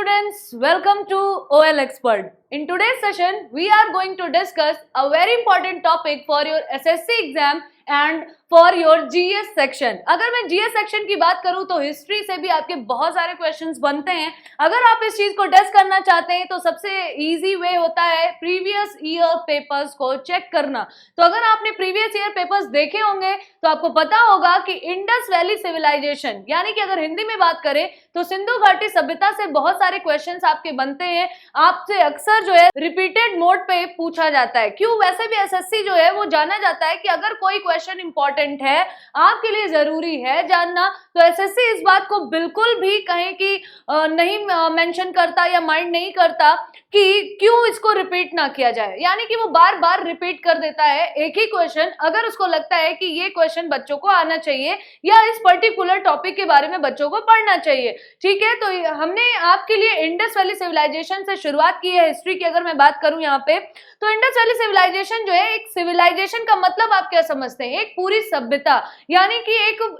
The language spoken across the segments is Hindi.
students, welcome to OL Expert. In today's session, we are going to discuss a very important topic for your SSC exam and for your GS section. अगर मैं जीएस सेक्शन की बात करूं तो हिस्ट्री से भी आपके बहुत सारे क्वेश्चंस बनते हैं। अगर आप इस चीज को टेस्ट करना चाहते हैं तो सबसे इजी वे होता है प्रीवियस ईयर पेपर्स को चेक करना। तो अगर आपने प्रीवियस ईयर पेपर्स देखे होंगे तो आपको पता होगा कि इंडस वैली सिविलाइजेशन, यानी कि अगर हिंदी में बात करें तो सिंधु घाटी सभ्यता से बहुत सारे क्वेश्चंस आपके बनते हैं। आपसे अक्सर जो है रिपीटेड मोड पे पूछा जाता है। क्यों? वैसे भी एसएससी जो है वो जाना जाता है कि अगर कोई क्वेश्चन इंपॉर्टेंट है, आपके लिए जरूरी है जानना, तो एसएससी इस बात को बिल्कुल भी कहीं कि नहीं मेंशन करता या माइंड नहीं करता कि क्यों इसको रिपीट ना किया जाए। यानी कि वो बार बार रिपीट कर देता है एक ही क्वेश्चन अगर उसको लगता है कि ये क्वेश्चन बच्चों को आना चाहिए या इस पर्टिकुलर टॉपिक के बारे में बच्चों को पढ़ना चाहिए। ठीक है, तो हमने आपके लिए इंडस वैली सिविलाइजेशन से शुरुआत की है। हिस्ट्री की अगर मैं बात करूं यहाँ पे, तो इंडस वैली सिविलाइजेशन जो है, एक सिविलाइजेशन का मतलब आप क्या समझते हैं? एक पूरी सभ्यता, यानी कि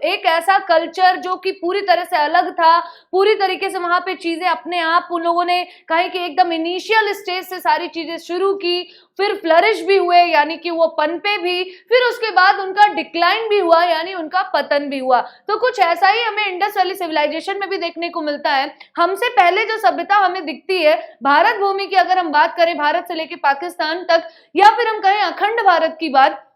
एक ऐसा कल्चर जो कि पूरी तरह से अलग था, पूरी तरीके से वहां पे चीजें अपने आप उन लोगों ने कहीं कि एकदम इनिशियल स्टेज से सारी चीजें शुरू की, फिर फ्लरिश भी हुए यानी कि वो पनपे भी, फिर उसके बाद उनका डिक्लाइन भी हुआ यानी उनका पतन भी हुआ। तो कुछ ऐसा ही हमें इंडस वैली सिविलाइजेशन में भी देखने को मिलता है। हमसे पहले जो सभ्यता हमें दिखती है भारत भूमि की, अगर हम बात करें भारत से लेकर पाकिस्तान तक, या फिर हम कहें अखंड भारत की बात,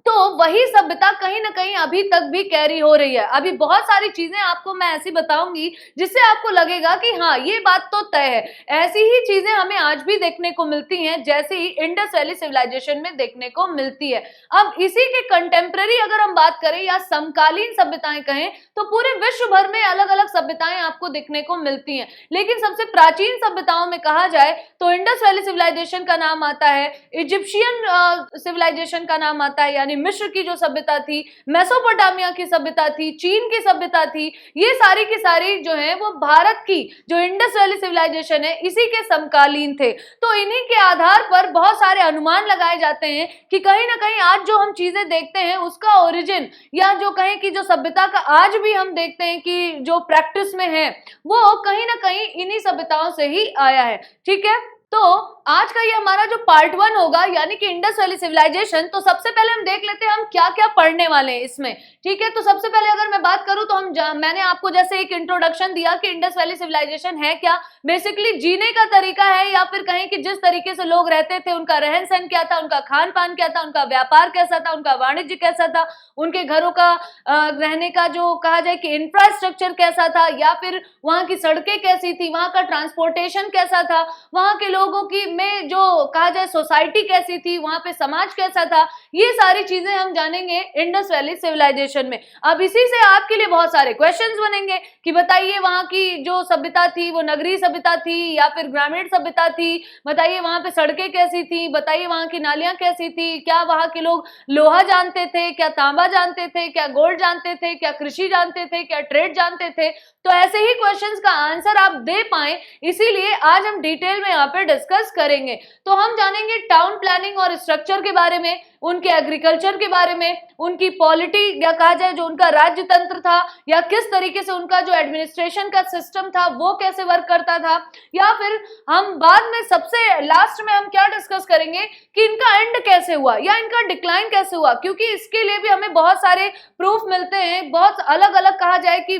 तो वही सभ्यता कहीं ना कहीं अभी तक भी कैरी हो रही है। अभी बहुत सारी चीजें आपको मैं ऐसी बताऊंगी जिससे आपको लगेगा कि हाँ ये बात तो तय है। ऐसी ही चीजें हमें आज भी देखने को मिलती हैं जैसे ही इंडस वैली सिविलाइजेशन में देखने को मिलती है। अब इसी के कंटेम्प्रेरी अगर हम बात करें या समकालीन सभ्यताएं कहें तो पूरे विश्व भर में अलग अलग सभ्यताएं आपको देखने को मिलती हैं। लेकिन सबसे प्राचीन सभ्यताओं में कहा जाए तो इंडस वैली सिविलाइजेशन का नाम आता है, इजिप्शियन सिविलाइजेशन का नाम आता है, यानी मिस्र की जो सभ्यता थी, मेसोपोटामिया की सभ्यता थी, चीन की सभ्यता थी, ये सारी की सारी जो है वो भारत की जो इंडस वैली सिविलाइजेशन है इसी के समकालीन थे। तो इन्हीं के आधार पर बहुत सारे अनुमान लगाए जाते हैं कि कहीं ना कहीं आज जो हम चीजें देखते हैं उसका ओरिजिन, या जो कहें कि जो सभ्यता का आज भी हम देखते हैं कि जो प्रैक्टिस में है वो कहीं ना कहीं इन्हीं सभ्यताओं से ही आया है। ठीक है, तो आज का ये हमारा जो पार्ट 1 होगा यानी कि इंडस वैली सिविलाइजेशन, तो सबसे पहले हम देख लेते हैं हम क्या क्या पढ़ने वाले हैं इसमें। ठीक है, तो सबसे पहले अगर मैं बात करूं तो मैंने आपको जैसे एक इंट्रोडक्शन दिया कि इंडस वैली सिविलाइजेशन है क्या, बेसिकली जीने का तरीका है, या फिर कहें कि जिस तरीके से लोग रहते थे, उनका रहन सहन क्या था, उनका खान पान क्या था, उनका व्यापार कैसा था, उनका वाणिज्य कैसा था, उनके घरों का रहने का जो कहा जाए कि इंफ्रास्ट्रक्चर कैसा था, या फिर वहां की सड़कें कैसी थी, वहां का ट्रांसपोर्टेशन कैसा था, वहां के लोगों की में जो कहा जाए सोसाइटी कैसी थी, वहां पे समाज कैसा था, ये सारी चीजें हम जानेंगे इंडस वैली सिविलाइजेशन में। अब इसी से आपके लिए बहुत सारे क्वेश्चंस बनेंगे कि बताइए वहां की जो सभ्यता थी वो नगरीय सभ्यता थी या फिर ग्रामीण सभ्यता थी, बताइए वहां पे सड़कें कैसी थी, बताइए वहां की नालियां कैसी थी, क्या वहां के लोग लोहा जानते थे, क्या तांबा जानते थे, क्या गोल्ड जानते थे, क्या कृषि जानते थे, क्या ट्रेड जानते थे। तो ऐसे ही क्वेश्चंस का आंसर आप दे पाए, इसीलिए आज हम डिटेल में यहाँ पे डिस्कस करेंगे। तो हम जानेंगे टाउन प्लानिंग और स्ट्रक्चर के बारे में, उनके एग्रीकल्चर के बारे में, उनकी पॉलिटी या कहा जाए जो उनका राज्य तंत्र था, या किस तरीके से उनका जो एडमिनिस्ट्रेशन का सिस्टम था वो कैसे वर्क करता था, या फिर हम बाद में सबसे लास्ट में हम क्या डिस्कस करेंगे कि इनका एंड कैसे हुआ या इनका डिक्लाइन कैसे हुआ, क्योंकि इसके लिए भी हमें बहुत सारे प्रूफ मिलते हैं, बहुत अलग अलग कहा जाए कि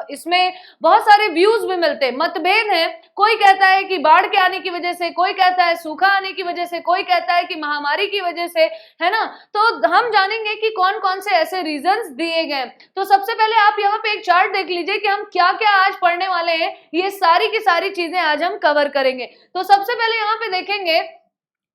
इसमें बहुत सारे व्यूज भी मिलते हैं, मतभेद है। कोई कहता है कि बाढ़ के आने की वजह से, कोई कहता है सूखा आने की वजह से, कोई कहता है कि महामारी की वजह से, है ना। तो हम जानेंगे कि कौन कौन से ऐसे रीजंस दिए गए। तो सबसे पहले आप यहाँ पे एक चार्ट देख लीजिए कि हम क्या क्या आज पढ़ने वाले हैं। ये सारी की सारी चीजें आज हम कवर करेंगे। तो सबसे पहले यहाँ पे देखेंगे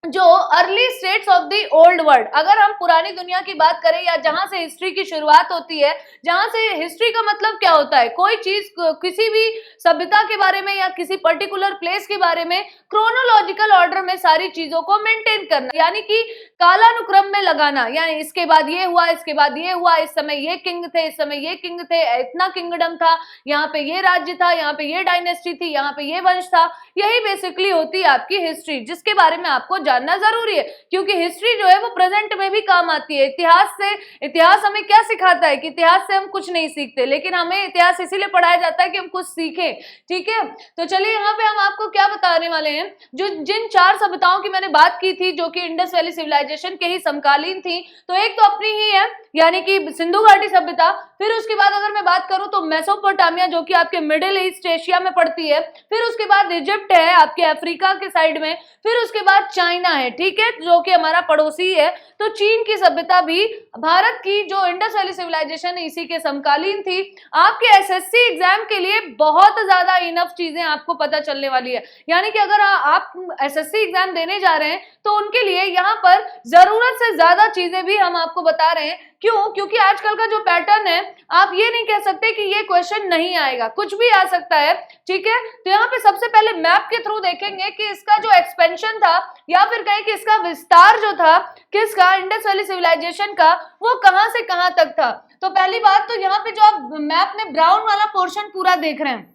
जो early states of the old world. अगर हम पुरानी दुनिया की बात करें या जहां से हिस्ट्री की शुरुआत होती है, जहां से हिस्ट्री का मतलब क्या होता है, कोई चीज किसी भी सभ्यता के बारे में या किसी पर्टिकुलर प्लेस के बारे में क्रोनोलॉजिकल ऑर्डर में सारी चीजों को मेंटेन करना, यानी कि कालानुक्रम में लगाना, यानी इसके बाद ये हुआ, इसके बाद ये हुआ, इस समय ये किंग थे, इस समय ये किंग थे, इतना किंगडम था, यहाँ पे ये राज्य था, यहाँ पे ये डायनेस्टी थी, यहाँ पे ये वंश था। यही बेसिकली होती है आपकी हिस्ट्री जिसके बारे में आपको जानना जरूरी है, क्योंकि हिस्ट्री जो है वो प्रेजेंट में भी काम आती है। इतिहास हमें क्या सिखाता है कि इतिहास से हम कुछ नहीं सीखते, लेकिन हमें इतिहास इसीलिए पढ़ाया जाता है कि हम कुछ सीखें। ठीक है, तो चलिए यहाँ पे हम आपको क्या बताने वाले हैं, जो जिन 4 सभ्यताओं की मैंने बात की थी जो कि इंडस वैली सिविलाइजेशन के ही समकालीन थी, तो एक तो अपनी ही है यानी कि सिंधु घाटी सभ्यता, फिर उसके बाद अगर मैं बात करूं तो मेसोपोटामिया जो कि आपके मिडिल ईस्ट एशिया में पड़ती है, फिर उसके बाद इजिप्ट है आपके अफ्रीका के साइड में, फिर उसके बाद चाइना है, ठीक है, जो कि हमारा पड़ोसी है। तो चीन की सभ्यता भी भारत की जो इंडस वैली सिविलाइजेशन इसी के समकालीन थी। आपके एसएससी एग्जाम के लिए बहुत ज्यादा इनफ चीजें आपको पता चलने वाली है, यानी कि अगर आप एसएससी एग्जाम देने जा रहे हैं तो उनके लिए यहाँ पर जरूरत से ज्यादा चीजें भी हम आपको बता रहे हैं। क्यों? क्योंकि आजकल का जो पैटर्न है, आप ये नहीं कह सकते कि ये क्वेश्चन नहीं आएगा, कुछ भी आ सकता है। ठीक है, तो यहाँ पे सबसे पहले मैप के थ्रू देखेंगे कि इसका जो एक्सपेंशन था या फिर कहें कि इसका विस्तार जो था किसका, इंडस वैली सिविलाइजेशन का, वो कहां से कहां तक था। तो पहली बात तो यहाँ पे जो आप मैप में ब्राउन वाला पोर्शन पूरा देख रहे हैं,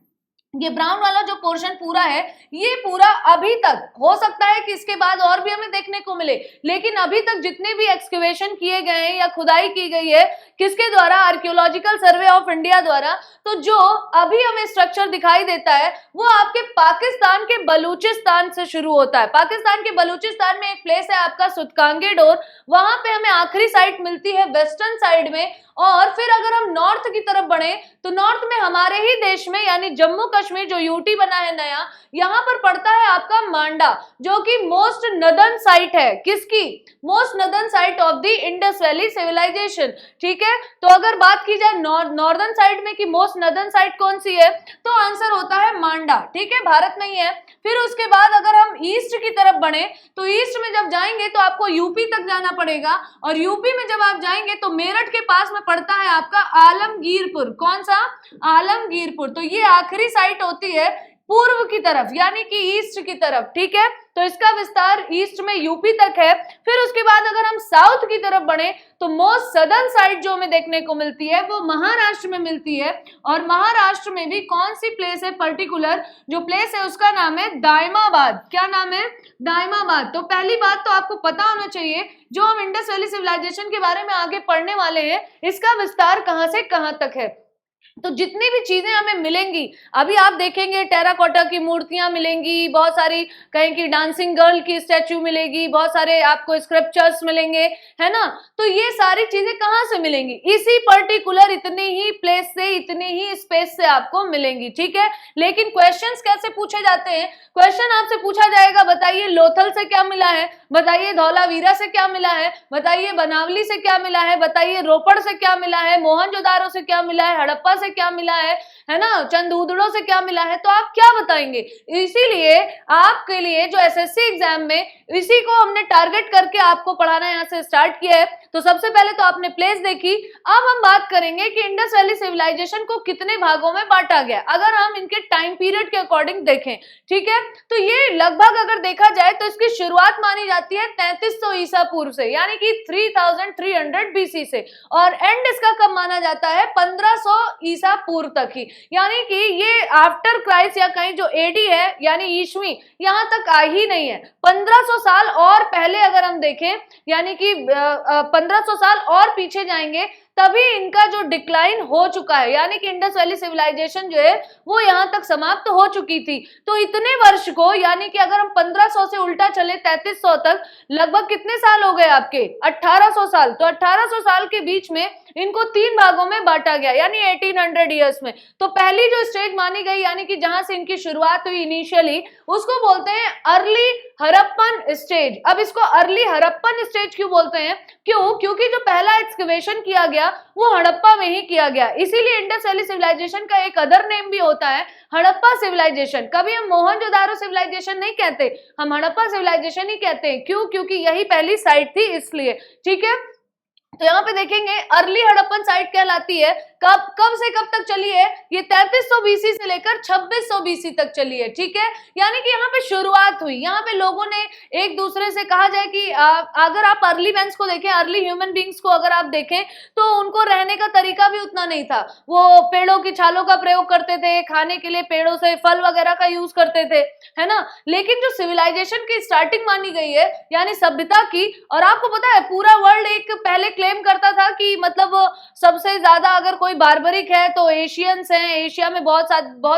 ये ब्राउन वाला जो पोर्शन पूरा है, ये पूरा अभी तक, हो सकता है कि इसके बाद और भी हमें देखने को मिले, लेकिन अभी तक जितने भी एक्सकवेशन किए गए हैं या खुदाई की गई है किसके द्वारा, आर्कियोलॉजिकल सर्वे ऑफ इंडिया द्वारा, तो जो अभी हमें स्ट्रक्चर दिखाई देता है वो आपके पाकिस्तान के बलूचिस्तान से शुरू होता है। पाकिस्तान के बलूचिस्तान में एक प्लेस है आपका सुतकांगे डोर, वहां पे हमें आखिरी साइट मिलती है वेस्टर्न साइड में। और फिर अगर हम नॉर्थ की तरफ बढ़े तो नॉर्थ में हमारे ही देश में यानी जम्मू कश्मीर जो यूटी बना है नया, यहाँ पर पड़ता है आपका मांडा, जो कि मोस्ट नदर्न साइट है, किसकी, most northern site of the Indus valley civilisation. ठीक है, तो अगर बात की जाए नॉर्दर्न साइड में कि मोस्ट नदर्न साइट कौन सी है, तो आंसर होता है मांडा। ठीक है, भारत में ही है। फिर उसके बाद अगर हम ईस्ट की तरफ बढ़े तो ईस्ट में जब जाएंगे तो आपको यूपी तक जाना पड़ेगा, और यूपी में जब आप जाएंगे तो मेरठ के पास में पड़ता है आपका आलमगीरपुर। कौन सा, आलमगीरपुर। तो ये आखिरी साइट होती है पूर्व की तरफ यानी कि ईस्ट की तरफ। ठीक है, तो इसका विस्तार ईस्ट में यूपी तक है। फिर उसके बाद अगर हम साउथ की तरफ बढ़े तो मोस्ट सदर्न साइड जो हमें देखने को मिलती है वो महाराष्ट्र में मिलती है, और महाराष्ट्र में भी कौन सी प्लेस है, पर्टिकुलर जो प्लेस है उसका नाम है दायमाबाद। क्या नाम है, दायमाबाद। तो पहली बात तो आपको पता होना चाहिए, जो हम इंडस वैली सिविलाइजेशन के बारे में आगे पढ़ने वाले हैं, इसका विस्तार कहां से कहां तक है। तो जितनी भी चीजें हमें मिलेंगी, अभी आप देखेंगे टेराकोटा की मूर्तियां मिलेंगी, बहुत सारी कहीं की डांसिंग गर्ल की स्टैचू मिलेगी, बहुत सारे आपको स्क्रिप्चर्स मिलेंगे, है ना। तो ये सारी चीजें कहाँ से मिलेंगी, इसी पर्टिकुलर इतनी ही प्लेस से, इतनी ही स्पेस से आपको मिलेंगी। ठीक है, लेकिन क्वेश्चंस कैसे पूछे जाते हैं, क्वेश्चन आपसे पूछा जाएगा, बताइए लोथल से क्या मिला है, बताइए धौलावीरा से क्या मिला है, बताइए बनावली से क्या मिला है, बताइए रोपड़ से क्या मिला है, मोहनजोदारो से क्या मिला है, हड़प्पा से क्या मिला है ना, चंदूदड़ो से क्या मिला है, तो आप क्या बताएंगे। इसीलिए आपके लिए जो एसएससी एग्जाम में इसी को हमने टारगेट करके आपको पढ़ाना यहाँ से स्टार्ट किया है। तो सबसे पहले तो आपने प्लेस देखी, अब हम बात करेंगे कि इंडस वैली सिविलाइजेशन को कितने भागों में बांटा गया, अगर हम इनके टाइम पीरियड के अकॉर्डिंग देखें। ठीक है, तो ये लगभग अगर देखा जाए तो इसकी शुरुआत मानी जाती है 3300 ईसा पूर्व से, यानी कि 3300 बीसी से, और एंड इसका कब माना जाता है, 1500 ईसा पूर्व तक ही, यानी कि ये आफ्टर क्राइस्ट या कहीं जो एडी है यानी ईस्वी, यहां तक आई ही नहीं है। 1500 साल और पहले अगर हम देखें, यानी कि 1500 साल और पीछे जाएंगे तभी इनका जो डिक्लाइन हो चुका है, यानी कि इंडस वैली सिविलाइजेशन जो है वो यहां तक समाप्त हो चुकी थी। तो इतने वर्ष को, यानी कि अगर हम 1500 से उल्टा चले 3300 तक, लगभग कितने साल हो गए आपके, 1800 साल। तो 1800 साल के बीच में इनको 3 भागों में बांटा गया, यानी 1800 ईयर्स में। तो पहली जो स्टेज मानी गई, यानी कि जहां से इनकी शुरुआत हुई इनिशियली, उसको बोलते हैं अर्ली हड़प्पन स्टेज। अब इसको अर्ली हड़प्पन स्टेज क्यों बोलते हैं, क्यों, क्योंकि जो पहला एक्सकवेशन किया गया वो हड़प्पा में ही किया गया, इसीलिए इंडस वैली सिविलाइजेशन का एक अदर नेम भी होता है हड़प्पा सिविलाइजेशन। कभी हम मोहनजोदारो सिविलाइजेशन नहीं कहते, हम हड़प्पा सिविलाइजेशन ही कहते हैं। क्यों, क्योंकि यही पहली साइट थी इसलिए। ठीक है, तो यहाँ पे देखेंगे अर्ली हड़प्पन साइट कहलाती है कब कब से कब तक चली है? ये 3300 बीसी से लेकर 2600 बीसी तक चली है, ठीक है। यानी कि यहाँ पे शुरुआत हुई, यहाँ पे लोगों ने एक दूसरे से, कहा जाए कि अगर आप अर्ली मैन्स को देखें, अर्ली ह्यूमन बींग्स को अगर आप देखें तो उनको रहने का तरीका भी उतना नहीं था। वो पेड़ों की छालों का प्रयोग करते थे, खाने के लिए पेड़ों से फल वगैरह का यूज करते थे, है ना। लेकिन जो सिविलाइजेशन की स्टार्टिंग मानी गई है, यानी सभ्यता की, और आपको पता है पूरा वर्ल्ड एक पहले क्लेम करता था कि मतलब सबसे ज्यादा अगर कोई बार्बरिक है तो एशियंस हैं, एशिया में बहुत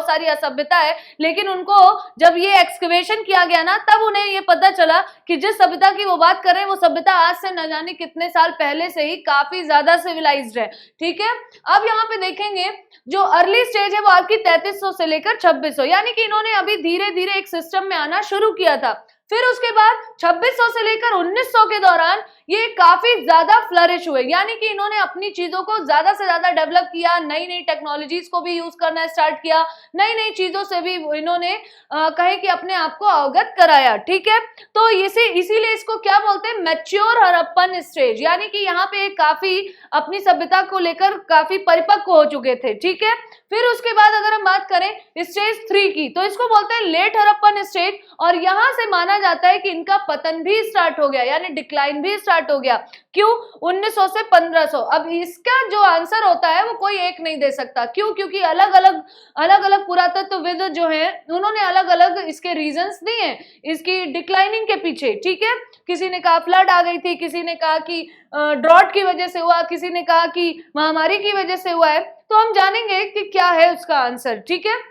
सारी असभ्यता है। लेकिन उनको जब ये एक्सकवेशन किया गया ना, तब उन्हें ये पता चला कि जिस सभ्यता की वो बात कर रहे हैं वो सभ्यता आज से न जाने कितने साल पहले से ही काफी ज्यादा सिविलाइज्ड है, ठीक है। अब यहाँ पे देखेंगे जो अर्ली स्टेज है वो आपकी 3300 से लेकर 2600, यानी कि इन्होंने अभी धीरे धीरे एक सिस्टम में आना शुरू किया था। फिर उसके बाद 2600 से लेकर 1900 के दौरान ये काफी ज्यादा फ्लरिश हुए, यानी कि इन्होंने अपनी चीजों को ज्यादा से ज्यादा डेवलप किया, नई नई टेक्नोलॉजीज को भी यूज करना स्टार्ट किया, नई नई चीजों से भी इन्होंने कहे कि अपने आप को अवगत कराया, ठीक है। तो इसीलिए इसको क्या बोलते हैं, मैच्योर हड़प्पन स्टेज, यानी कि यहाँ पे काफी अपनी सभ्यता को लेकर काफी परिपक्व हो चुके थे, ठीक है। फिर उसके बाद अगर हम बात करें स्टेज 3 की, तो इसको बोलते हैं लेट हड़प्पन स्टेज, और यहां से माना जाता है कि इनका पतन भी स्टार्ट हो गया, यानी डिक्लाइन भी स्टार्ट हो गया। क्यों? 1900 से 1500। अब इसका जो आंसर होता है वो कोई एक नहीं दे सकता, क्यों? क्योंकि अलग अलग पुरातत्वविद जो है उन्होंने अलग अलग इसके रीजंस दिए हैं इसकी डिक्लाइनिंग के पीछे, ठीक है। किसी ने कहा फ्लड आ गई थी, किसी ने कहा कि ड्रॉट की वजह से हुआ, किसी ने कहा कि महामारी की वजह से हुआ है। तो हम जानेंगे कि क्या है उसका आंसर, ठीक है।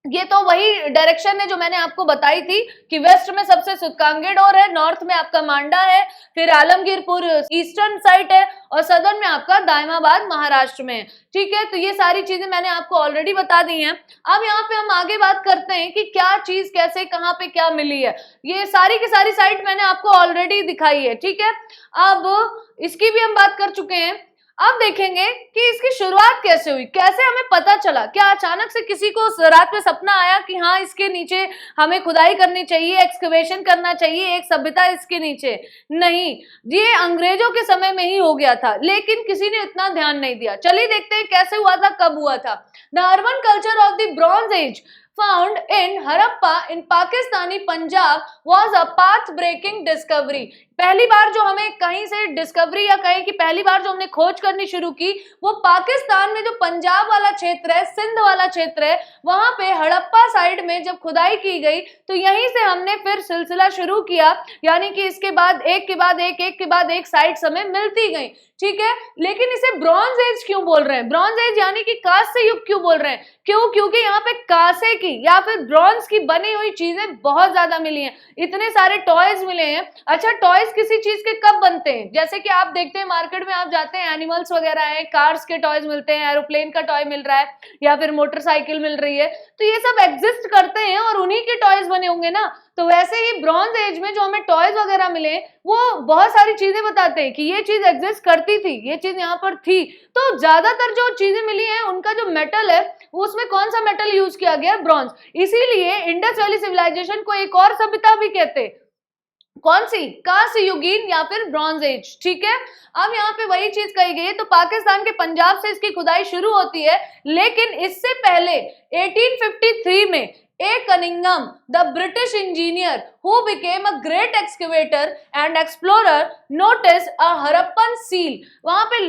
ये तो वही डायरेक्शन है जो मैंने आपको बताई थी कि वेस्ट में सबसे सुतकांगेडोर है, नॉर्थ में आपका मांडा है, फिर आलमगीरपुर ईस्टर्न साइड है, और सदर्न में आपका दायमाबाद महाराष्ट्र में है, ठीक है। तो ये सारी चीजें मैंने आपको ऑलरेडी बता दी हैं। अब यहाँ पे हम आगे बात करते हैं कि क्या चीज कैसे कहाँ पे क्या मिली है। ये सारी की सारी साइट मैंने आपको ऑलरेडी दिखाई है, ठीक है। अब इसकी भी हम बात कर चुके हैं। अब देखेंगे कि इसकी शुरुआत कैसे हुई, कैसे हमें पता चला। क्या अचानक से किसी को रात में सपना आया कि हाँ इसके नीचे हमें खुदाई करनी चाहिए, एक्सकवेशन करना चाहिए, एक सभ्यता इसके नीचे? नहीं, ये अंग्रेजों के समय में ही हो गया था, लेकिन किसी ने इतना ध्यान नहीं दिया। चलिए देखते हैं कैसे हुआ था, कब हुआ था। The urban culture of the bronze age found in Harappa in Pakistani Punjab was a path breaking discovery। पहली बार जो हमें कहीं से डिस्कवरी या कहीं कि पहली बार जो हमने खोज करनी शुरू की वो पाकिस्तान में जो पंजाब वाला क्षेत्र है, सिंध वाला क्षेत्र है, वहां पे हड़प्पा साइड में जब खुदाई की गई तो यहीं से हमने फिर सिलसिला शुरू किया, यानी कि इसके बाद एक के बाद एक साइट्स हमें मिलती गई, ठीक है। लेकिन इसे ब्रॉन्ज एज क्यों बोल रहे हैं? ब्रॉन्ज एज यानी कि कांस्य युग क्यों बोल रहे हैं? क्यों? क्योंकि यहाँ पे कांसे की या फिर ब्रॉन्ज की बनी हुई चीजें बहुत ज्यादा मिली हैं, इतने सारे टॉयज मिले हैं। अच्छा, टॉयज किसी चीज के कब बनते हैं? जैसे कि आप देखते हैं मार्केट में, आप जाते हैं एनिमल्स वगैरह हैं, कार्स के टॉयज मिलते हैं, एरोप्लेन का टॉय मिल रहा है या फिर मोटरसाइकिल मिल रही है, तो ये सब एग्जिस्ट करते हैं और उन्हीं के टॉयज बने होंगे ना। तो वैसे ही ब्रॉन्ज एज में जो हमें टॉयज वगैरह मिले वो बहुत सारी चीजें बताते हैं कि ये चीज एग्जिस्ट करती थी, ये चीज यहाँ पर थी। तो ज्यादातर जो चीजें मिली हैं उनका जो मेटल है उसमें कौन सा मेटल यूज किया गया? ब्रॉन्ज। इसीलिए इंडस वैली सिविलाइजेशन को एक और सभ्यता भी कहते हैं, कौन सी? कांस्य युगीन या फिर ब्रॉन्ज एज, ठीक है। अब यहाँ पे वही चीज कही गई है, तो पाकिस्तान के पंजाब से इसकी खुदाई शुरू होती है, लेकिन इससे पहले 1853 में A. Cunningham, the British engineer who became a great excavator and explorer, noticed a Harappan seal। वहां पे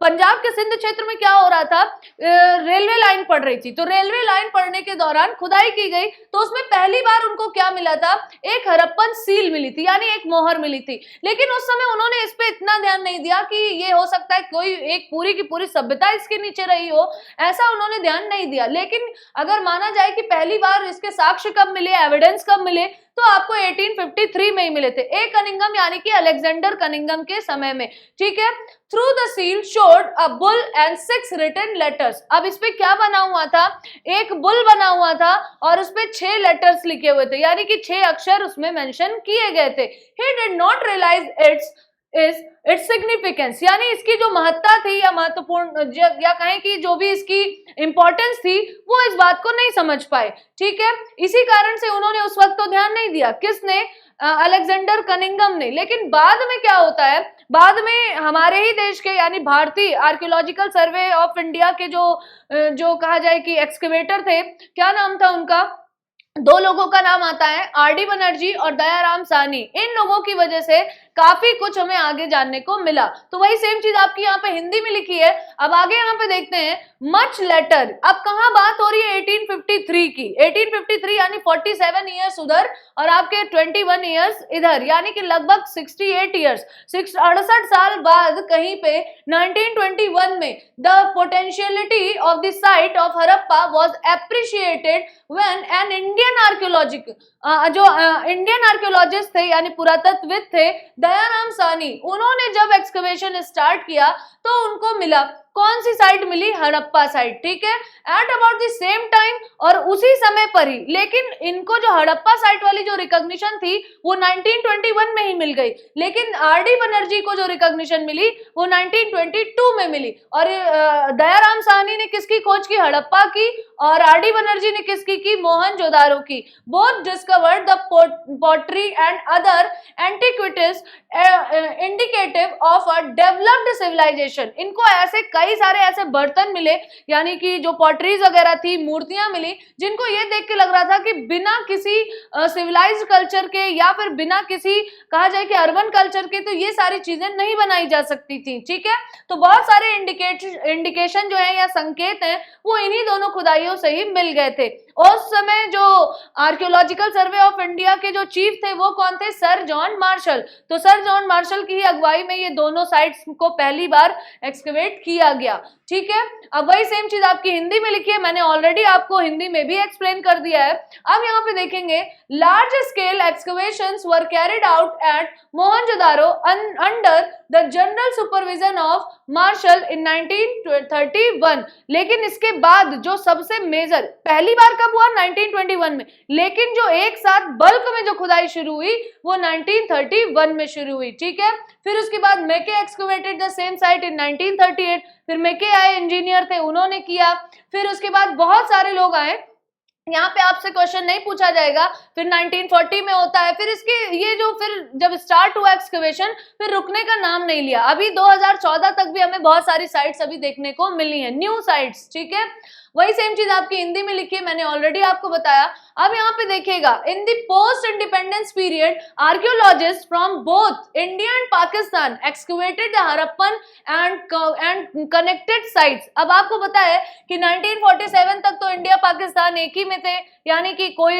पंजाब के सिंध क्षेत्र में क्या हो रहा था, रेलवे लाइन पड़ रही थी, तो रेलवे लाइन पड़ने के दौरान खुदाई की गई तो उसमें पहली बार उनको क्या मिला था? एक हड़प्पन सील मिली थी, यानी एक मोहर मिली थी। लेकिन उस समय उन्होंने इस पे इतना ध्यान नहीं दिया कि ये हो सकता है कोई एक पूरी की पूरी सभ्यता इसके नीचे रही हो, ऐसा उन्होंने ध्यान नहीं दिया। लेकिन अगर माना जाए कि पहली बार इसके साक्ष्य कब मिले, एविडेंस कब मिले, तो आपको 1853 में ही मिले थे। ए कनिंगम यानी कि अलेक्जेंडर कनिंगम के समय में, ठीक है। Through the seal showed a bull and 6 written letters. अब इस पे क्या बना हुआ था? एक बुल बना हुआ था और उस पे 6 लेटर्स लिखे हुए थे, यानी कि 6 अक्षर उसमें मेंशन किए गए थे। He did not realise its significance, यानी इसकी जो महत्ता थी या महत्वपूर्ण या कहें कि जो भी इसकी इंपॉर्टेंस थी वो इस बात को नहीं समझ पाए, ठीक है। इसी कारण से उन्होंने उस वक्त तो ध्यान नहीं दिया। किसने? अलेक्जेंडर कनिंगम ने। लेकिन बाद में क्या होता है, बाद में हमारे ही देश के यानी भारतीय आर्कियोलॉजिकल सर्वे ऑफ इंडिया के जो कहा जाए कि एक्सकेवेटर थे, क्या नाम था उनका, दो लोगों का नाम आता है, आर.डी. बनर्जी और दयाराम साहनी। इन लोगों की वजह से काफी कुछ हमें आगे जानने को मिला। तो वही सेम चीज आपकी यहाँ पे हिंदी में लिखी है। अब आगे यहाँ पे देखते हैं, मच लेटर। अब कहाँ बात हो रही है, 1853 की। 1853 यानी 47 ईयर्स उधर और आपके 21 ईयर्स इधर, यानी कि लगभग 68 ईयर्स, 68 साल बाद कहीं पे 1921 में the potentiality of the site of Harappa was appreciated when an Indian Indian archaeologist थे यानी पुरातत्वविद थे दयाराम साहनी, उन्होंने जब एक्सकवेशन स्टार्ट किया तो उनको मिला, कौन सी साइट मिली, हड़प्पा साइट, ठीक है, at about the same time, और उसी समय पर ही। लेकिन इनको जो हड़प्पा साइट वाली जो रिकॉग्निशन थी वो 1921 में ही मिल गई, लेकिन आर.डी. बनर्जी को जो रिकॉग्निशन मिली वो 1922 में मिली। और दयाराम साहनी ने किसकी खोज की, हड़प्पा की, और आर.डी. बनर्जी ने किसकी की, मोहनजोदारो की। Both discovered the pottery and other antiquities indicative of a developed civilisation. इनको ऐसे कई सारे ऐसे बर्तन मिले, यानी कि जो पॉटरीज वगैरह थी, मूर्तियां मिली, जिनको ये देख के लग रहा था कि बिना किसी सिविलाइज्ड कल्चर के या फिर बिना किसी कहा जाए कि अर्बन कल्चर के तो ये सारी चीजें नहीं बनाई जा सकती थी, ठीक है। तो बहुत सारे इंडिकेशन जो है या संकेत हैं वो इन्हीं दोनों खुदाइयों से ही मिल गए थे। उस समय जो आर्कियोलॉजिकल सर्वे ऑफ इंडिया के जो चीफ थे वो कौन थे, सर जॉन मार्शल। तो सर जॉन मार्शल की ही अगुवाई में ये दोनों साइट्स को पहली बार एक्सकवेट किया गया, ठीक है। अब वही सेम चीज आपकी हिंदी में लिखी है, मैंने ऑलरेडी आपको हिंदी में भी एक्सप्लेन कर दिया है। अब यहाँ पे देखेंगे, large scale excavations were carried out at Mohenjodaro under the general supervision of Marshall in 1931। लेकिन इसके बाद जो सबसे मेजर, पहली बार कब हुआ, 1921 में, लेकिन जो एक साथ बल्क में जो खुदाई शुरू हुई वो 1931 में शुरू हुई, ठीक है। फिर उसके बाद मेके एक्सकवेटेड द सेम साइट इन 1938। फिर मेके आए, इंजीनियर थे, उन्होंने किया। फिर उसके बाद बहुत सारे लोग आए, यहाँ पे आपसे क्वेश्चन नहीं पूछा जाएगा। फिर 1940 में होता है। फिर इसके ये जो फिर जब स्टार्ट हुआ एक्सकवेशन, फिर रुकने का नाम नहीं लिया। अभी 2014 तक भी हमें बहुत सारी साइट्स अभी देखने को मिली हैं, न्यू साइट्स, ठीक है। वही सेम चीज आपकी हिंदी में लिखी है, मैंने ऑलरेडी आपको बताया। अब यहाँ पे देखिएगा, in the post independence period archaeologist from both India and Pakistan excavated the Harappan and connected sites. अब आपको पता है कि 1947 तक तो इंडिया पाकिस्तान एक ही में थे, यानी कि कोई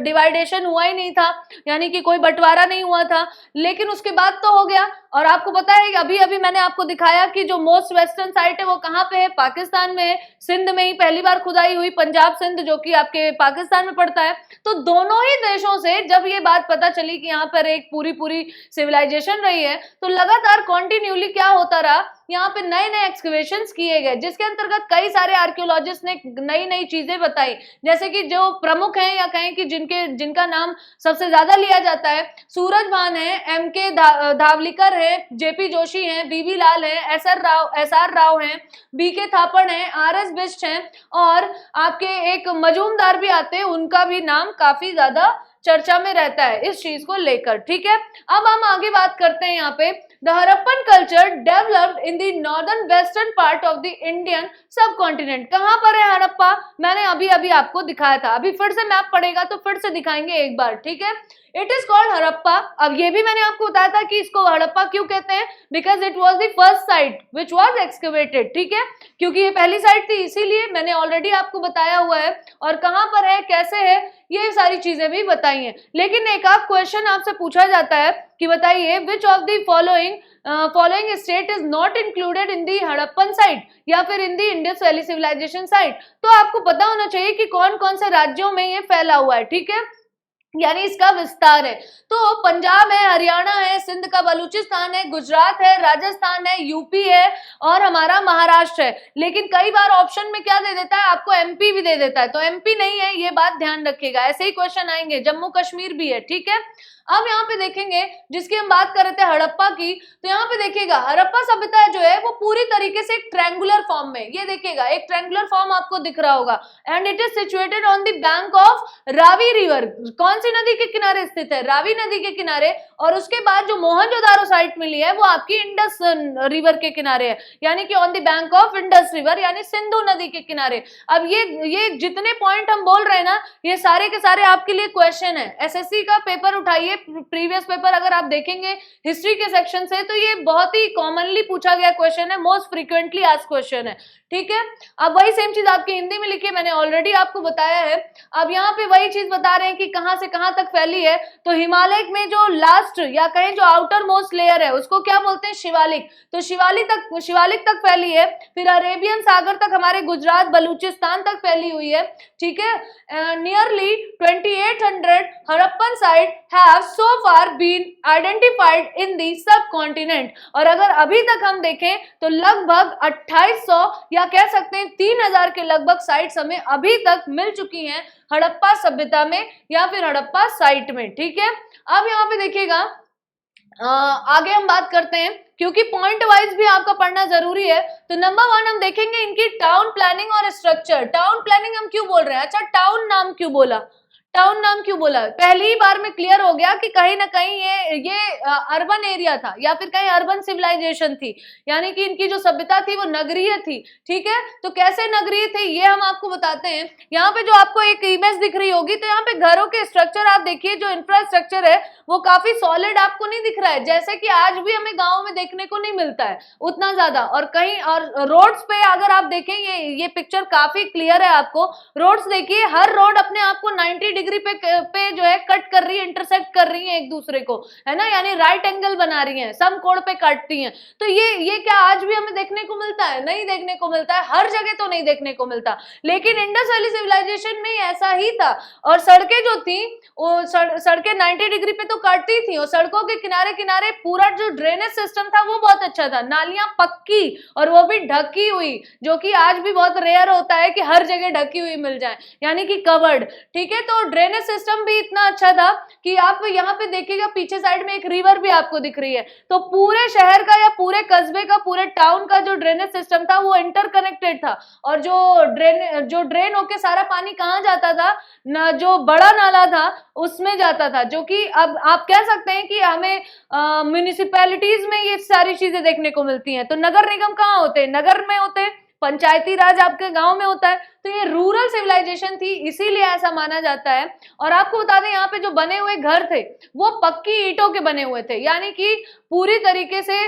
डिवाइडेशन हुआ ही नहीं था, यानी कि कोई बंटवारा नहीं हुआ था। लेकिन उसके बाद तो हो गया। और आपको पता है अभी अभी मैंने आपको दिखाया कि जो मोस्ट वेस्टर्न साइट है वो कहाँ पे है, पाकिस्तान में है, सिंध में ही पहली बार खुदाई हुई, पंजाब सिंध जो कि आपके पाकिस्तान में पड़ता है। तो दोनों ही देशों से जब ये बात पता चली कि यहाँ पर एक पूरी सिविलाइजेशन रही है, तो लगातार कॉन्टिन्यूली क्या होता रहा, यहाँ पे नए नए एक्सकवेशंस किए गए, जिसके अंतर्गत कई सारे आर्कियोलॉजिस्ट ने नई नई चीजें बताई। जैसे कि जो प्रमुख हैं या कहें कि जिनका नाम सबसे ज्यादा लिया जाता है, सूरज भान है, एम.के. धावलिकर है, जे.पी. जोशी हैं, बी.वी. लाल हैं, एस.आर. राव हैं, बी.के. थापड़ हैं, आर.एस. बिष्ट हैं, और आपके एक मजूमदार भी आते हैं, उनका भी नाम काफी ज्यादा चर्चा में रहता है इस चीज को लेकर, ठीक है। अब हम आगे बात करते हैं यहाँ पे, the Harappan culture developed in the northern western part of the Indian सब कॉन्टिनेंट। कहाँ पर है हड़प्पा, मैंने अभी अभी आपको दिखाया था, अभी फिर से मैप पड़ेगा तो फिर से दिखाएंगे एक बार, ठीक है। It is called Harappa. अब ये भी मैंने आपको बताया था कि इसको हड़प्पा क्यों कहते हैं, because it was the first sight which was excavated, ठीक है, क्योंकि ये पहली साइट थी, इसीलिए मैंने ऑलरेडी आपको बताया हुआ है। और कहाँ पर है, कैसे है, ये सारी चीजें भी बताई हैं। लेकिन एक आप क्वेश्चन आपसे पूछा जाता है कि बताइए which of the following state is not included in the Harappan site या फिर इन दी इंडस वैली सिविलाइजेशन साइट। तो आपको पता होना चाहिए कि कौन कौन से राज्यों में ये फैला हुआ है, ठीक है, यानी इसका विस्तार है। तो पंजाब है, हरियाणा है, सिंध का बलूचिस्तान है, गुजरात है, राजस्थान है, यूपी है और हमारा महाराष्ट्र है। लेकिन कई बार ऑप्शन में क्या दे देता है, आपको एमपी भी दे देता है, तो एमपी नहीं है, ये बात ध्यान रखिएगा, ऐसे ही क्वेश्चन आएंगे। जम्मू कश्मीर भी है, ठीक है। अब यहाँ पे देखेंगे, जिसकी हम बात कर रहे थे हड़प्पा की, तो यहाँ पे देखिएगा हड़प्पा सभ्यता जो है वो पूरी तरीके से एक ट्रायंगुलर फॉर्म में, ये देखिएगा एक ट्रायंगुलर फॉर्म आपको दिख रहा होगा, and it is situated on the bank of Ravi river. कौन सी नदी के किनारे स्थित है? रावी नदी के किनारे। और उसके बाद जो मोहनजोदारो साइट मिली है वो आपकी इंडस रिवर के किनारे है, यानी कि on the bank of Indus river, यानी सिंधु नदी के किनारे। अब ये जितने पॉइंट हम बोल रहे हैं ना, ये सारे के सारे आपके लिए क्वेश्चन है। एसएससी का पेपर उठाइए, प्रीवियस पेपर अगर आप देखेंगे हिस्ट्री के सेक्शन से, तो ये बहुत ही कॉमनली पूछा गया क्वेश्चन है, मोस्ट फ्रीक्वेंटली आस्क्ड क्वेश्चन है, ठीक है। अब वही सेम चीज आपकी हिंदी में लिखी है, मैंने ऑलरेडी आपको बताया है। अब यहाँ पे वही चीज बता रहे हैं कि कहां से कहां तक फैली है। तो हिमालय में जो लास्ट या कहें जो आउटर मोस्ट लेयर है उसको क्या बोलते हैं? शिवालिक। तो शिवालिक तक फैली है। फिर अरेबियन सागर तक हमारे गुजरात बलूचिस्तान तक फैली हुई है, ठीक है। Nearly 2800 Harappan site have so far been identified in the subcontinent. और अगर अभी तक हम देखें तो लगभग 2800 या कह सकते हैं 3000 के लगभग साइट्स हमें अभी तक मिल चुकी हैं हड़प्पा सभ्यता में या फिर हड़प्पा साइट में, ठीक है। अब यहाँ पे देखिएगा आगे हम बात करते हैं, क्योंकि पॉइंट वाइज भी आपका पढ़ना जरूरी है। तो नंबर 1 हम देखेंगे इनकी टाउन प्लानिंग और स्ट्रक्चर। टाउन प्लानिंग हम क्यों बोल रहे हैं? अच्छा, टाउन नाम क्यों बोला? टाउन नाम क्यों बोला? पहली ही बार में क्लियर हो गया कि कहीं ना कहीं ये अर्बन एरिया था या फिर कहीं अर्बन सिविलाइजेशन थी, यानी कि इनकी जो सभ्यता थी वो नगरीय थी, ठीक है। तो कैसे नगरीय थी ये हम आपको बताते हैं। यहाँ पे जो आपको एक इमेज दिख रही होगी, तो यहाँ पे घरों के स्ट्रक्चर आप देखिए, जो इंफ्रास्ट्रक्चर है वो काफी सॉलिड आपको नहीं दिख रहा है, जैसे कि आज भी हमें गाँव में देखने को नहीं मिलता है उतना ज्यादा। और कहीं और रोड्स पे अगर आप देखें, ये पिक्चर काफी क्लियर है आपको। रोड्स देखिए, हर रोड अपने आप को 90 डिग्री पे जो है कट कर रही है, इंटरसेक्ट कर रही है एक दूसरे को, है ना, यानी राइट एंगल बना रही है, समकोण पे काटती हैं। तो ये क्या आज भी हमें देखने को मिलता है? नहीं देखने को मिलता है, हर जगह तो नहीं देखने को मिलता। लेकिन इंडस वैली सिविलाइजेशन में ऐसा ही था। और सड़कें जो थी वो सड़कें 90 डिग्री पे तो काटती थी, और सड़कों के किनारे किनारे पूरा जो ड्रेनेज सिस्टम था वो बहुत अच्छा था। नालियां पक्की और वो भी ढकी हुई, जो कि आज भी बहुत रेयर होता है कि हर जगह ढकी हुई मिल जाए, यानी कि कवर्ड, ठीक है। तो ड्रेनेज सिस्टम भी इतना अच्छा था कि आप यहाँ पे देखिएगा पीछे साइड में एक रिवर भी आपको दिख रही है। तो पूरे शहर का या पूरे कस्बे का, पूरे टाउन का जो ड्रेनेज सिस्टम था वो इंटरकनेक्टेड था। और जो ड्रेन होके सारा पानी कहाँ जाता था ना, जो बड़ा नाला था उसमें जाता था, जो कि अब आप कह सकते हैं कि हमें म्युनिसिपैलिटीज में ये सारी चीजें देखने को मिलती हैं। तो नगर निगम कहाँ होते हैं? नगर में होते हैं। पंचायती राज आपके गांव में होता है। तो ये रूरल सिविलाइजेशन थी, इसीलिए ऐसा माना जाता है। और आपको बता दें, यहाँ पे जो बने हुए घर थे वो पक्की ईंटों के बने हुए थे, यानी कि पूरी तरीके से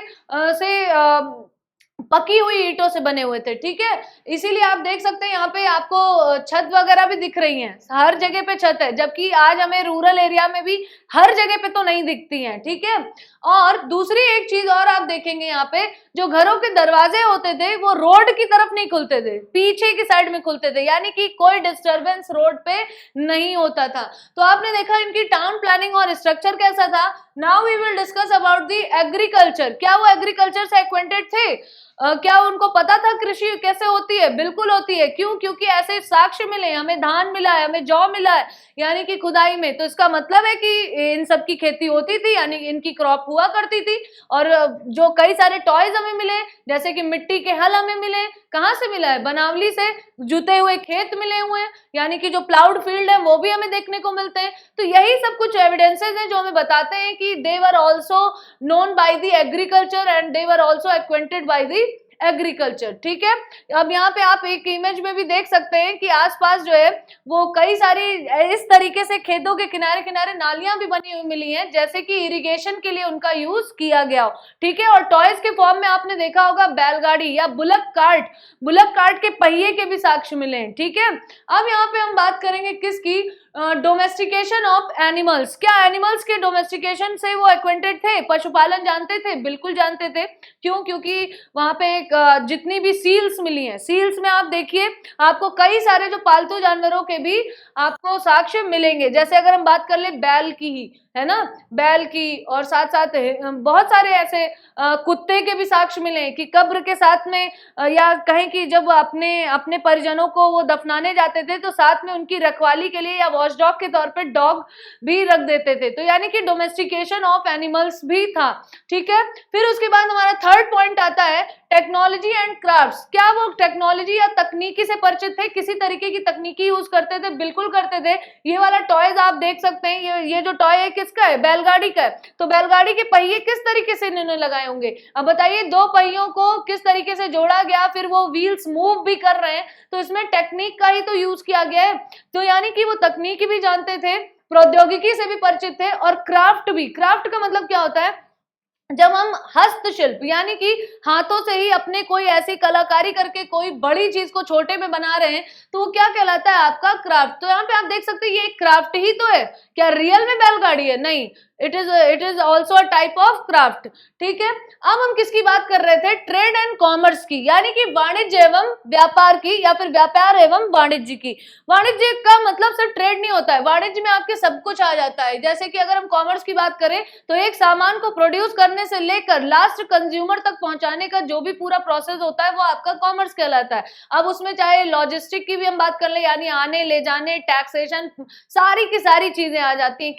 पकी हुई ईंटों से बने हुए थे, ठीक है। इसीलिए आप देख सकते हैं यहाँ पे आपको छत वगैरह भी दिख रही हैं, हर जगह पे छत है, जबकि आज हमें रूरल एरिया में भी हर जगह पे तो नहीं दिखती हैं, ठीक है। और दूसरी एक चीज और आप देखेंगे, यहाँ पे जो घरों के दरवाजे होते थे वो रोड की तरफ नहीं खुलते थे, पीछे की साइड में खुलते थे, यानी कि कोई डिस्टरबेंस रोड पे नहीं होता था। तो आपने देखा इनकी टाउन प्लानिंग और स्ट्रक्चर कैसा था। Now we will discuss about the agriculture. क्या वो एग्रीकल्चर से एक्वेंटेड थे? क्या उनको पता था कृषि कैसे होती है? बिल्कुल होती है। क्यों? क्योंकि ऐसे साक्ष्य मिले, हमें धान मिला है, हमें जौ मिला है, यानी कि खुदाई में। तो इसका मतलब है कि इन सब की खेती होती थी, यानी इनकी क्रॉप हुआ करती थी। और जो कई सारे टॉयज हमें मिले, जैसे कि मिट्टी के हल हमें मिले, कहाँ से मिला है? बनावली से। जुते हुए खेत मिले हुए हैं, यानी कि जो प्लाउड फील्ड है वो भी हमें देखने को मिलते हैं। तो यही सब कुछ एविडेंसेस हैं जो हमें बताते हैं कि they were also known by the agriculture and they were also acquainted by the agriculture, ठीक है। अब यहाँ पे आप एक इमेज में भी देख सकते हैं कि आसपास जो है वो कई सारी इस तरीके से खेतों के किनारे किनारे नालियां भी बनी हुई मिली हैं, जैसे कि इरिगेशन के लिए उनका यूज किया गया हो, ठीक है। और टॉयज के फॉर्म में आपने देखा होगा बैलगाड़ी या बुलक कार्ट के पहिए के भी साक्ष्य मिले हैं, ठीक है। अब यहाँ पे हम बात करेंगे किसकी? Domestication of animals. क्या एनिमल्स के डोमेस्टिकेशन से वो एक्वेंटेड थे? पशुपालन जानते थे? बिल्कुल जानते थे। क्यों? क्योंकि वहां पे एक जितनी भी सील्स मिली हैं, सील्स में आप देखिए आपको कई सारे जो पालतू जानवरों के भी आपको साक्ष्य मिलेंगे। जैसे अगर हम बात कर ले बैल की ही, है ना, बैल की, और साथ साथ बहुत सारे ऐसे कुत्ते के भी साक्ष्य मिले कि कब्र के साथ में या कहें कि जब अपने परिजनों को वो दफनाने जाते थे तो साथ में उनकी रखवाली के लिए या वॉच डॉग के तौर पे डॉग भी रख देते थे। तो यानी कि डोमेस्टिकेशन ऑफ एनिमल्स भी था, ठीक है। फिर उसके बाद हमारा थर्ड पॉइंट आता है टेक्नोलॉजी एंड क्राफ्ट्स, क्या वो टेक्नोलॉजी या तकनीकी से परिचित थे, किसी तरीके की तकनीकी यूज करते थे? बिल्कुल करते थे। ये वाला टॉयज आप देख सकते हैं, ये जो टॉय है किसका है? बैलगाड़ी का है। तो बैलगाड़ी के पहिए किस तरीके से इन्होंने लगाए होंगे? अब बताइए, दो पहियों को किस तरीके से जोड़ा गया, फिर वो व्हील्स मूव भी कर रहे हैं, तो इसमें टेक्निक का ही तो यूज किया गया है। तो यानी कि वो तकनीकी भी जानते थे, प्रौद्योगिकी से भी परिचित थे, और क्राफ्ट भी। क्राफ्ट का मतलब क्या होता है? जब हम हस्तशिल्प यानी कि हाथों से ही अपने कोई ऐसी कलाकारी करके कोई बड़ी चीज को छोटे में बना रहे हैं, तो वो क्या कहलाता है? आपका क्राफ्ट। तो यहाँ पे आप देख सकते हैं ये एक क्राफ्ट ही तो है। क्या रियल में बैलगाड़ी है? नहीं, it is also a type of craft. ठीक है, अब हम किसकी बात कर रहे थे? ट्रेड एंड कॉमर्स की, यानी कि वाणिज्य एवं व्यापार की, या फिर व्यापार एवं वाणिज्य की। वाणिज्य का मतलब सिर्फ ट्रेड नहीं होता है, वाणिज्य में आपके सब कुछ आ जाता है। जैसे कि अगर हम कॉमर्स की बात करें तो एक सामान को प्रोड्यूस करने से लेकर लास्ट कंज्यूमर तक पहुंचाने का जो भी पूरा प्रोसेस होता है वो आपका कॉमर्स कहलाता है। अब उसमें चाहे लॉजिस्टिक की भी हम बात कर ले, यानी आने ले जाने, टैक्सेशन, सारी की सारी चीजें आ जाती हैं।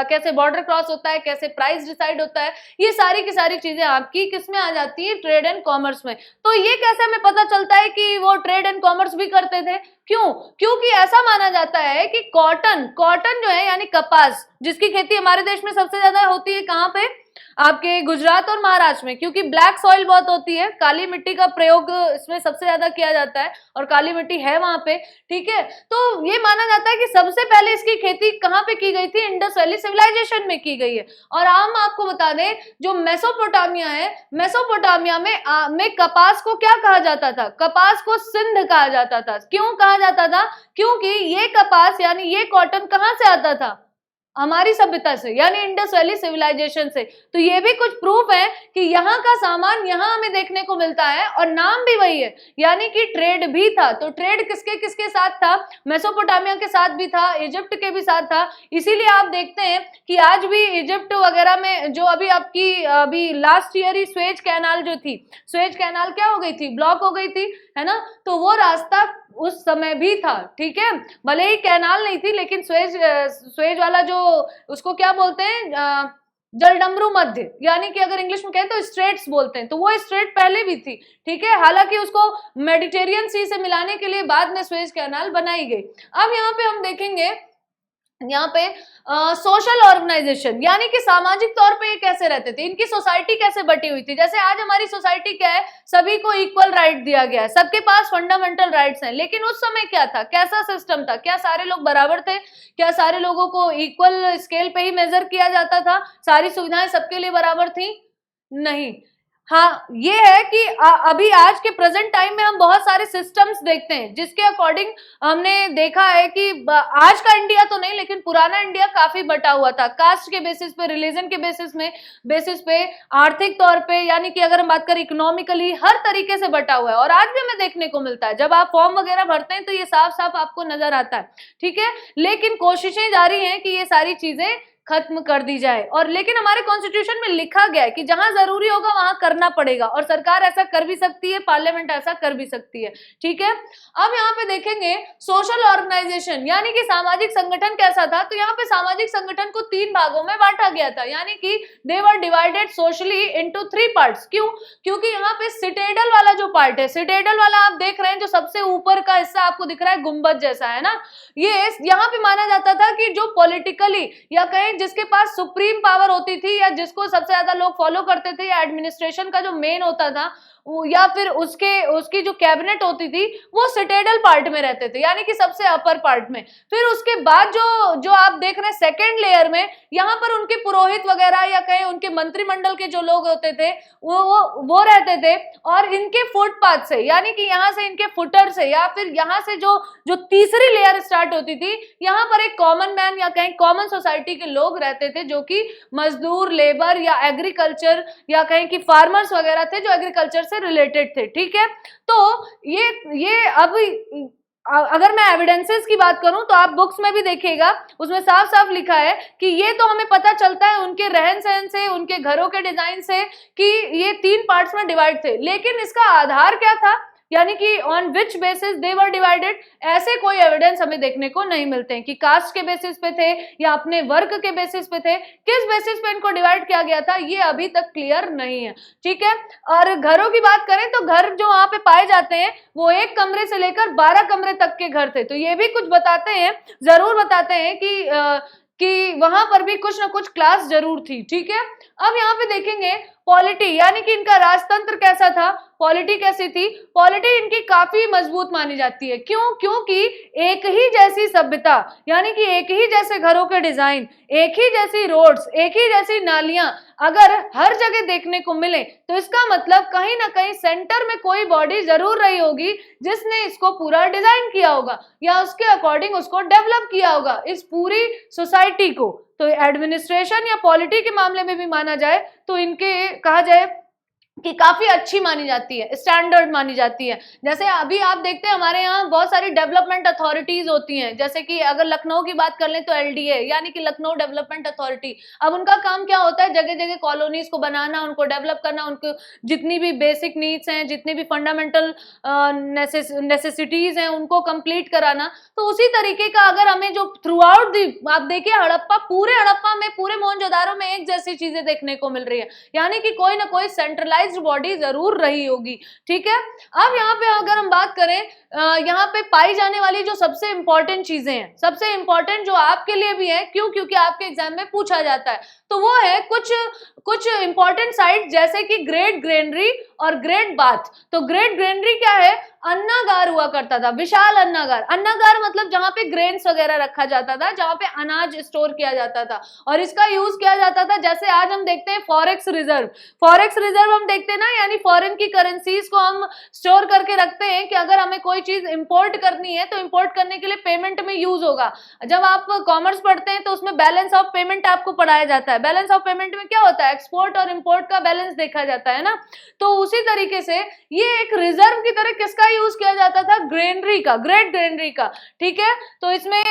कैसे बॉर्डर क्रॉस होता है, कैसे प्राइस डिसाइड होता है, ये सारी की सारी चीजें आपकी किसमें आ जाती है? ट्रेड एंड कॉमर्स में। तो ये कैसे हमें पता चलता है कि वो ट्रेड एंड कॉमर्स भी करते थे? क्यों? क्योंकि ऐसा माना जाता है कि कॉटन जो है यानी कपास, जिसकी खेती हमारे देश में सबसे ज्यादा होती है कहाँ पे? आपके गुजरात और महाराष्ट्र में, क्योंकि ब्लैक सॉइल बहुत होती है, काली मिट्टी का प्रयोग इसमें सबसे ज्यादा किया जाता है और काली मिट्टी है वहां पे। ठीक है, तो ये माना जाता है कि सबसे पहले इसकी खेती कहाँ पे की गई थी? इंडस वैली सिविलाइजेशन में की गई है। और हम आपको बता दें, जो मेसोपोटामिया है, मेसोपोटामिया में कपास को क्या कहा जाता था? कपास को सिंध कहा जाता था। क्यों कहा जाता था? क्योंकि ये कपास यानी ये कॉटन कहाँ से आता था? हमारी सभ्यता से, यानी इंडस वैली सिविलाइजेशन से। तो ये भी कुछ प्रूफ है कि यहाँ का सामान यहाँ हमें देखने को मिलता है, और नाम भी वही है, यानी कि ट्रेड भी था। तो ट्रेड किसके किसके साथ था? मेसोपोटामिया के साथ भी था, इजिप्ट के भी साथ था। इसीलिए आप देखते हैं कि आज भी इजिप्ट वगैरह में जो अभी लास्ट ईयर ही स्वेज कैनाल जो थी, स्वेज कैनाल क्या हो गई थी? ब्लॉक हो गई थी, है ना? तो वो रास्ता उस समय भी था। ठीक है, भले ही कैनाल नहीं थी, लेकिन स्वेज वाला जो उसको क्या बोलते हैं? जलडमरू मध्य, यानी कि अगर इंग्लिश में कहें तो स्ट्रेट्स बोलते हैं, तो वो स्ट्रेट पहले भी थी। ठीक है, हालांकि उसको मेडिटेरियन सी से मिलाने के लिए बाद में स्वेज कैनाल बनाई गई। अब यहाँ पे हम देखेंगे, यहाँ पे सोशल ऑर्गेनाइजेशन, यानी कि सामाजिक तौर पे ये कैसे रहते थे, इनकी सोसाइटी कैसे बटी हुई थी। जैसे आज हमारी सोसाइटी क्या है? सभी को इक्वल राइट दिया गया है, सबके पास फंडामेंटल राइट्स हैं। लेकिन उस समय क्या था? कैसा सिस्टम था? क्या सारे लोग बराबर थे? क्या सारे लोगों को इक्वल स्केल पे ही मेजर किया जाता था? सारी सुविधाएं सबके लिए बराबर थी? नहीं। हाँ, ये है कि अभी आज के प्रेजेंट टाइम में हम बहुत सारे सिस्टम्स देखते हैं, जिसके अकॉर्डिंग हमने देखा है कि आज का इंडिया तो नहीं, लेकिन पुराना इंडिया काफी बटा हुआ था, कास्ट के बेसिस पे, रिलीजन के बेसिस पे, आर्थिक तौर पे, यानी कि अगर हम बात करें इकोनॉमिकली, हर तरीके से बटा हुआ है। और आज भी हमें देखने को मिलता है, जब आप फॉर्म वगैरह भरते हैं तो ये साफ साफ आपको नजर आता है। ठीक है, लेकिन कोशिशें जारी हैं कि ये सारी चीजें खत्म कर दी जाए। और लेकिन हमारे कॉन्स्टिट्यूशन में लिखा गया है कि जहां जरूरी होगा वहां करना पड़ेगा, और सरकार ऐसा कर भी सकती है, पार्लियामेंट ऐसा कर भी सकती है। ठीक है, अब यहाँ पे देखेंगे सोशल ऑर्गेनाइजेशन, यानी कि सामाजिक संगठन कैसा था। तो यहाँ पे सामाजिक संगठन को 3 भागों में बांटा गया था, यानी कि they were divided socially into 3 parts. क्यों? क्योंकि यहाँ पे सिटेडल वाला जो पार्ट है, सिटेडल वाला आप देख रहे हैं, जो सबसे ऊपर का हिस्सा आपको दिख रहा है, गुंबद जैसा, है ना? ये यहाँ पे माना जाता था कि जो पॉलिटिकली या कहीं जिसके पास सुप्रीम पावर होती थी, या जिसको सबसे ज्यादा लोग फॉलो करते थे, या एडमिनिस्ट्रेशन का जो मेन होता था, या फिर उसकी जो कैबिनेट होती थी, वो सिटेडल पार्ट में रहते थे, यानी कि सबसे अपर पार्ट में। फिर उसके बाद जो आप देख रहे हैं सेकेंड लेयर में, यहाँ पर उनके पुरोहित वगैरह या कहीं उनके मंत्रिमंडल के जो लोग होते थे वो रहते थे। और इनके फुटपाथ से, यानी कि यहाँ से इनके फुटर से, या फिर यहाँ से जो तीसरी लेयर स्टार्ट होती थी, यहाँ पर एक कॉमन मैन या कहीं कॉमन सोसाइटी के लोग रहते थे, जो कि मजदूर, लेबर या एग्रीकल्चर या कहीं की फार्मर्स वगैरह थे, जो एग्रीकल्चर से रिलेटेड थे। ठीक है, तो ये अब अगर मैं एविडेंसेस की बात करूं तो आप बुक्स में भी देखिएगा, उसमें साफ साफ लिखा है कि ये तो हमें पता चलता है उनके रहन सहन से, उनके घरों के डिजाइन से, कि ये 3 पार्ट्स में डिवाइड थे। लेकिन इसका आधार क्या था? यानी कि on which basis they were divided, ऐसे कोई एविडेंस हमें देखने को नहीं मिलते हैं कि कास्ट के बेसिस पे थे या अपने वर्क के बेसिस पे थे, किस बेसिस पे इनको डिवाइड किया गया था ये अभी तक क्लियर नहीं है, ठीक है। और घरों की बात करें तो घर जो वहां पे पाए जाते हैं वो 1 कमरे से लेकर 12 कमरे तक के घर थे, तो ये भी कुछ बताते हैं, जरूर बताते हैं कि वहां पर भी कुछ ना कुछ क्लास जरूर थी, ठीक है। अब यहाँ पे देखेंगे पॉलिटी, यानी कि इनका राजतंत्र कैसा था, पॉलिटी कैसी थी। पॉलिटी इनकी काफी मजबूत मानी जाती है, क्यों, क्योंकि एक ही जैसी सभ्यता, यानी कि एक ही जैसे घरों के डिजाइन, एक ही जैसी रोड्स, एक ही जैसी नालियां अगर हर जगह देखने को मिले तो इसका मतलब कहीं ना कहीं सेंटर में कोई बॉडी जरूर रही होगी जिसने इसको पूरा डिजाइन किया होगा या उसके अकॉर्डिंग उसको डेवलप किया होगा इस पूरी सोसाइटी को। तो एडमिनिस्ट्रेशन या पॉलिटी के मामले में भी माना जाए तो इनके कहा जाए कि काफी अच्छी मानी जाती है, स्टैंडर्ड मानी जाती है। जैसे अभी आप देखते हैं हमारे यहाँ बहुत सारी डेवलपमेंट अथॉरिटीज होती हैं, जैसे कि अगर लखनऊ की बात कर लें तो एलडीए यानी कि लखनऊ डेवलपमेंट अथॉरिटी। अब उनका काम क्या होता है, जगह जगह कॉलोनीज को बनाना, उनको डेवलप करना, उनको जितनी भी बेसिक नीड्स हैं, जितनी भी फंडामेंटल नेसेसिटीज हैं उनको कंप्लीट कराना। तो उसी तरीके का अगर हमें जो थ्रू आउट दी, आप देखिए हड़प्पा, पूरे हड़प्पा में, पूरे मोहनजोदारो में एक जैसी चीजें देखने को मिल रही है, यानी कि कोई ना कोई सेंट्रलाइज बॉडी जरूर रही होगी, ठीक है। अब यहाँ पे अगर हम बात करें, यहाँ पे पाई जाने वाली जो सबसे इंपॉर्टेंट चीजें हैं, सबसे इंपॉर्टेंट जो आपके लिए भी है, क्यों, क्योंकि आपके एग्जाम में पूछा जाता है, तो वो है कुछ इंपॉर्टेंट साइट जैसे कि ग्रेट ग्रेनरी और ग्रेट बाथ। तो ग्रेट ग्रेनरी क्या है, अन्नागार हुआ करता था, विशाल अन्नागार। अन्नागार मतलब जहां पे ग्रेन्स वगैरह रखा जाता था, जहां पे अनाज स्टोर किया जाता था, और इसका यूज किया जाता था जैसे आज हम देखते हैं फॉरेक्स रिजर्व। फॉरेक्स रिजर्व हम देखते हैं ना, यानी फॉरेन की करेंसीज को हम स्टोर करके रखते हैं कि अगर हमें कोई चीज इंपोर्ट करनी है तो इंपोर्ट करने के लिए पेमेंट में यूज होगा। जब आप कॉमर्स पढ़ते हैं तो उसमें बैलेंस ऑफ पेमेंट आपको पढ़ाया जाता है। बैलेंस ऑफ पेमेंट में क्या होता है, एक्सपोर्ट और इंपोर्ट का बैलेंस देखा जाता है ना। तो उसी तरीके से ये एक रिजर्व की तरह किसका यूज किया जाता था, ग्रेनरी का, ग्रेट ग्रेनरी का, ठीक है। तो इसमें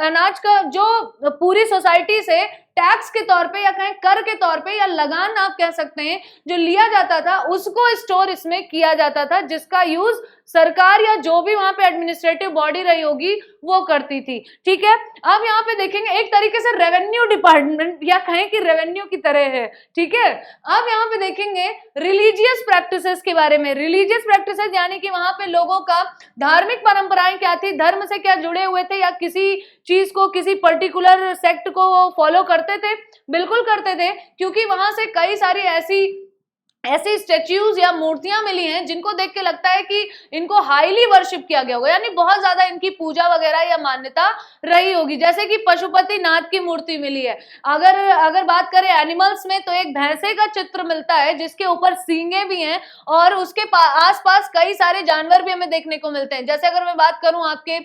अनाज का जो पूरी सोसाइटी से टैक्स के तौर पे या कहें कर के तौर पे या लगान आप कह सकते हैं, जो लिया जाता था उसको स्टोर इसमें किया जाता था, जिसका यूज सरकार या जो भी वहां पे एडमिनिस्ट्रेटिव बॉडी रही होगी वो करती थी, ठीक है। अब यहाँ पे देखेंगे एक तरीके से रेवेन्यू डिपार्टमेंट या कहें कि रेवेन्यू की तरह है, ठीक है। अब यहाँ पे देखेंगे रिलीजियस प्रैक्टिसेस के बारे में। रिलीजियस प्रैक्टिसेस यानी कि वहां पे लोगों का धार्मिक परंपराएं क्या थी, धर्म से क्या जुड़े हुए थे, या किसी चीज को, किसी पर्टिकुलर सेक्ट को वो फॉलो करते थे, बिल्कुल करते थे, क्योंकि वहां से कई सारी ऐसी स्टेच्यूज या मूर्तियां मिली हैं जिनको देख के लगता है कि इनको हाईली वर्शिप किया गया होगा, यानी बहुत ज्यादा इनकी पूजा वगैरह या मान्यता रही होगी। जैसे कि पशुपति नाथ की मूर्ति मिली है। अगर बात करें एनिमल्स में तो एक भैंसे का चित्र मिलता है जिसके ऊपर सींगे भी हैं और उसके आसपास कई सारे जानवर भी हमें देखने को मिलते हैं। जैसे अगर मैं बात करूं आपके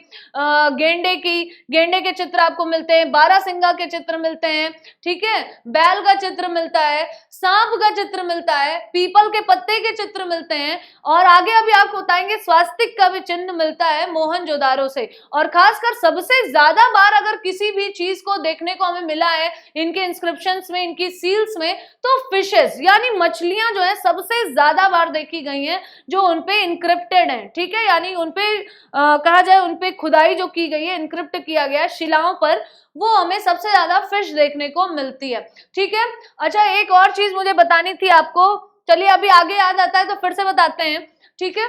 गेंडे के चित्र आपको मिलते हैं, बारहसिंगा के चित्र मिलते हैं, ठीक है, बैल का चित्र मिलता है, सांप का चित्र मिलता है, पीपल के पत्ते के चित्र मिलते हैं, और आगे अभी आपको बताएंगे स्वास्तिक का भी चिन्ह मिलता है मोहनजोदारो से। और खासकर सबसे ज्यादा बार अगर किसी भी चीज को देखने को हमें मिला है इनके इंस्क्रिप्शंस में, इनकी सील्स में, तो फिशेस यानी मछलियां जो है सबसे ज्यादा बार देखी गई हैं जो उनपे इनक्रिप्टेड हैं, ठीक है, यानी उनपे कहा जाए उनपे खुदाई जो की गई है, इनक्रिप्ट किया गया शिलाओं पर, वो हमें सबसे ज्यादा फिश देखने को मिलती है, ठीक है। अच्छा, एक और चीज मुझे बतानी थी आपको, चलिए अभी आगे याद आता है तो फिर से बताते हैं, ठीक है।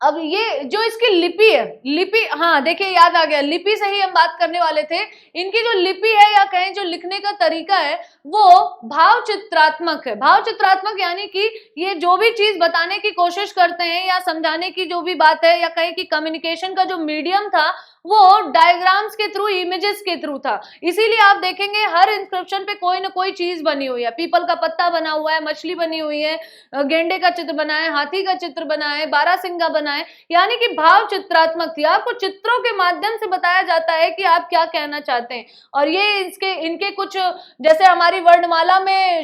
अब ये जो इसकी लिपि है, लिपि, हाँ देखिए याद आ गया, लिपि से ही हम बात करने वाले थे। इनकी जो लिपि है या कहें जो लिखने का तरीका है वो भाव चित्रात्मक है। भाव चित्रात्मक यानी कि ये जो भी चीज बताने की कोशिश करते हैं या समझाने की जो भी बात है, या कहें कि कम्युनिकेशन का जो मीडियम था वो डायग्राम्स के थ्रू, इमेजेस के थ्रू था। इसीलिए आप देखेंगे हर इंस्क्रिप्शन पे कोई ना कोई चीज बनी हुई है, पीपल का पत्ता बना हुआ है, मछली बनी हुई है, गेंडे का चित्र बना है, हाथी का चित्र बना है, बारहसिंगा बना है, यानी कि भाव चित्रात्मक थी। आपको चित्रों के माध्यम से बताया जाता है कि आप क्या कहना चाहते हैं। और ये इनके कुछ, जैसे हमारी वर्णमाला में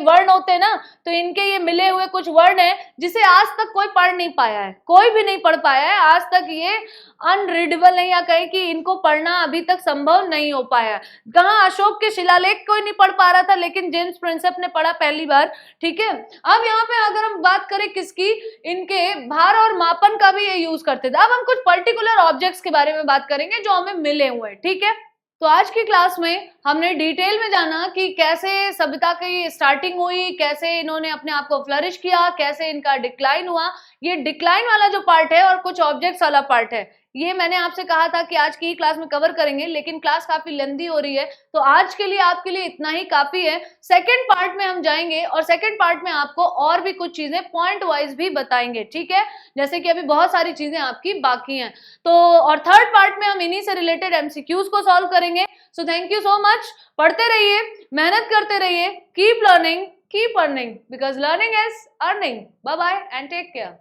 वर्ण होते हैं ना, तो इनके ये मिले हुए कुछ वर्ण है जिसे आज तक कोई पढ़ नहीं पाया है, कोई भी नहीं पढ़ पाया है आज तक। ये अनरीडेबल है या कहें कि इनको पढ़ना अभी तक संभव नहीं हो पाया। कहाँ अशोक के शिलालेख कोई नहीं पढ़ पा रहा था, लेकिन जेम्स प्रिंसेप ने पढ़ा पहली बार। ठीक है, अब यहाँ पे अगर हम बात करें किसकी, इनके भार और मापन का भी ये यूज करते थे। अब हम कुछ पर्टिकुलर ऑब्जेक्ट्स के बारे में बात करेंगे जो हमें मिले हुए हैं। ठीक है, तो आज की क्लास में हमने डिटेल में जाना कि कैसे सभ्यता की स्टार्टिंग हुई, कैसे इन्होंने अपने आप को फ्लरिश किया, कैसे इनका डिक्लाइन हुआ। ये डिक्लाइन वाला जो पार्ट है और कुछ ऑब्जेक्ट्स वाला पार्ट है, ये मैंने आपसे कहा था कि आज की क्लास में कवर करेंगे, लेकिन क्लास काफी लेंदी हो रही है, तो आज के लिए आपके लिए इतना ही काफी है। सेकंड पार्ट में हम जाएंगे और सेकंड पार्ट में आपको और भी कुछ चीजें पॉइंट वाइज भी बताएंगे। ठीक है, जैसे कि अभी बहुत सारी चीजें आपकी बाकी हैं। तो और थर्ड पार्ट में हम इन्हीं से रिलेटेड एमसीक्यूज को सॉल्व करेंगे। So thank you so much, पढ़ते रहिए, मेहनत करते रहिए, keep learning, keep earning, because learning is earning. Bye bye and take care.